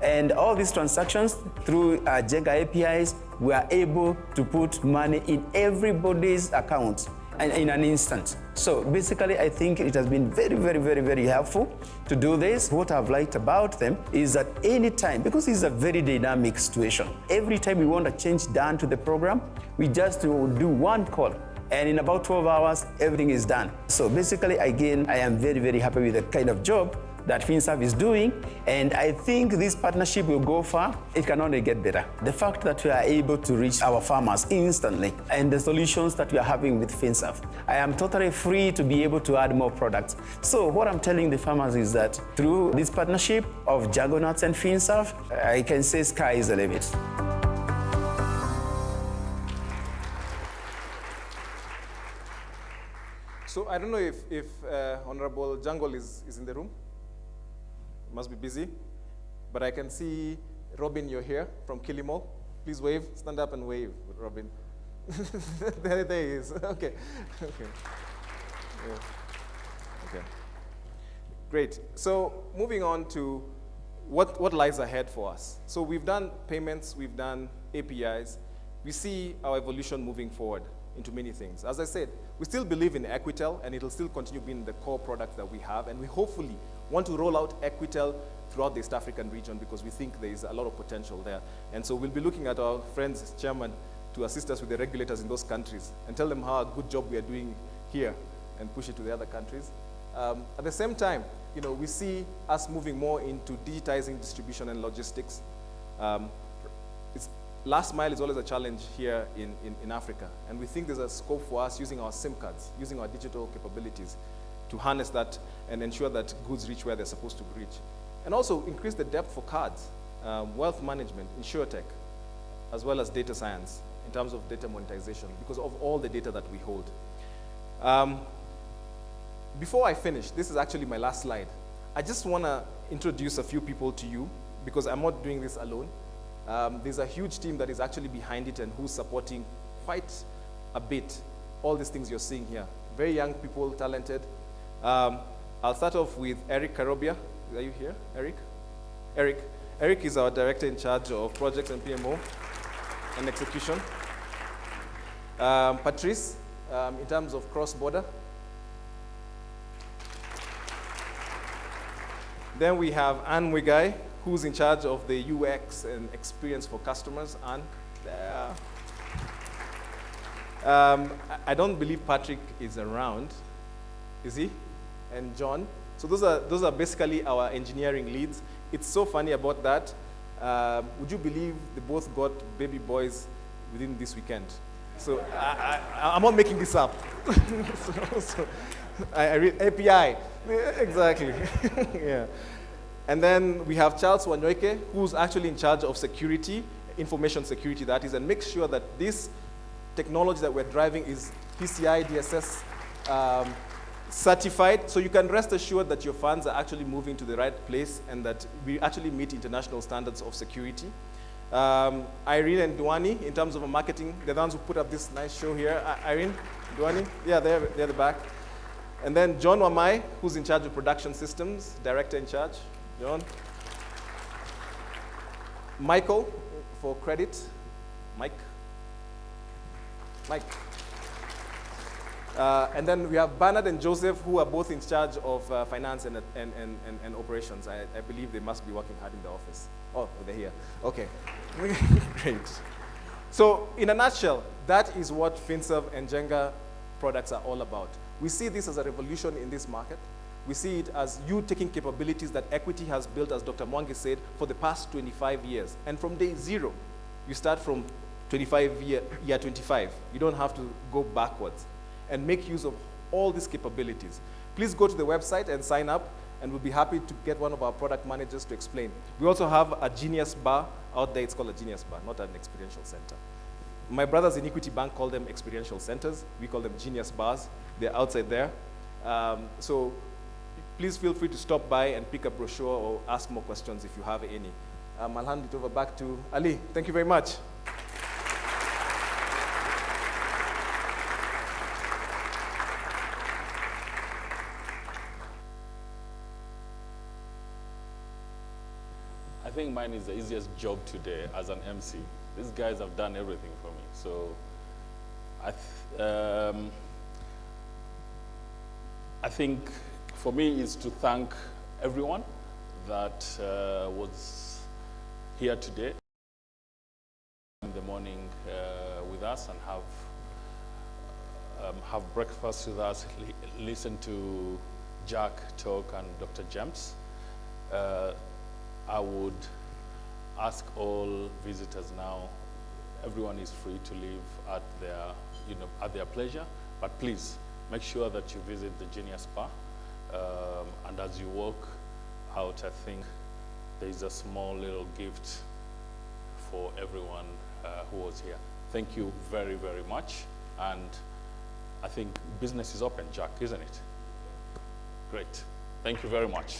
And all these transactions through Jenga APIs, we are able to put money in everybody's account and in an instant. So basically, I think it has been very, very, very, very helpful to do this. What I've liked about them is that any time, because it's a very dynamic situation, every time we want a change done to the program, we just do one call. And in about 12 hours, everything is done. So basically, again, I am very, very happy with the kind of job that Finserve is doing, and I think this partnership will go far. It can only get better. The fact that we are able to reach our farmers instantly and the solutions that we are having with Finserve, I am totally free to be able to add more products. So what I'm telling the farmers is that through this partnership of Django Nuts and Finserve, I can say sky is the limit. So I don't know if Honorable Jungle is in the room. Must be busy, but I can see Robin, you're here from Kilimo. Please wave, stand up and wave, Robin. there he is, okay. Yeah. Okay, great. So moving on to what lies ahead for us. So we've done payments, we've done APIs, we see our evolution moving forward into many things. As I said, we still believe in Equitel, and it'll still continue being the core product that we have, and we hopefully want to roll out Equitel throughout the East African region because we think there is a lot of potential there. And so we'll be looking at our friends, Chairman, to assist us with the regulators in those countries and tell them how a good job we are doing here and push it to the other countries. At the same time, we see us moving more into digitizing distribution and logistics. Last mile is always a challenge here in Africa, and we think there's a scope for us using our SIM cards, using our digital capabilities to harness that and ensure that goods reach where they're supposed to reach. And also increase the depth for cards, wealth management, insurtech, as well as data science in terms of data monetization because of all the data that we hold. Before I finish, this is actually my last slide. I just want to introduce a few people to you because I'm not doing this alone. There's a huge team that is actually behind it and who's supporting quite a bit all these things you're seeing here. Very young people, talented. I'll start off with Eric Karobia. Are you here, Eric? Eric is our director in charge of projects and PMO and execution. Patrice, in terms of cross-border. Then we have Anne Wigai, who's in charge of the UX and experience for customers. Anne, there. I don't believe Patrick is around. Is he? And John. So those are basically our engineering leads. It's so funny about that. Would you believe they both got baby boys within this weekend? So I'm not making this up. I read API. Exactly. Yeah. And then we have Charles Wanyoike, who's actually in charge of security, information security that is, and make sure that this technology that we're driving is PCI DSS certified, so you can rest assured that your funds are actually moving to the right place and that we actually meet international standards of security. Irene and Duani, in terms of marketing, they're the ones who put up this nice show here. Irene, Duani, yeah, they're at the back. And then John Wamai, who's in charge of production systems, director in charge. John. Michael, for credit. Mike. And then we have Bernard and Joseph, who are both in charge of finance and operations. I believe they must be working hard in the office. Oh, they're here. Okay. Great. So in a nutshell, that is what Finserve and Jenga products are all about. We see this as a revolution in this market. We see it as you taking capabilities that equity has built, as Dr. Mwangi said, for the past 25 years. And from day zero, you start from year 25. You don't have to go backwards and make use of all these capabilities. Please go to the website and sign up, and we'll be happy to get one of our product managers to explain. We also have a Genius Bar out there. It's called a Genius Bar, not an experiential center. My brothers in Equity Bank call them experiential centers. We call them Genius Bars. They're outside there. So please feel free to stop by and pick a brochure or ask more questions if you have any. I'll hand it over back to Ali. Thank you very much. I think mine is the easiest job today as an MC. These guys have done everything for me. So I think for me is to thank everyone that was here today in the morning with us and have breakfast with us, listen to Jack talk and Dr. James. I would ask all visitors now, everyone is free to leave at their pleasure, but please make sure that you visit the Genius Bar. And as you walk out, I think there is a small little gift for everyone who was here. Thank you very, very much. And I think business is open, Jack, isn't it? Great. Thank you very much.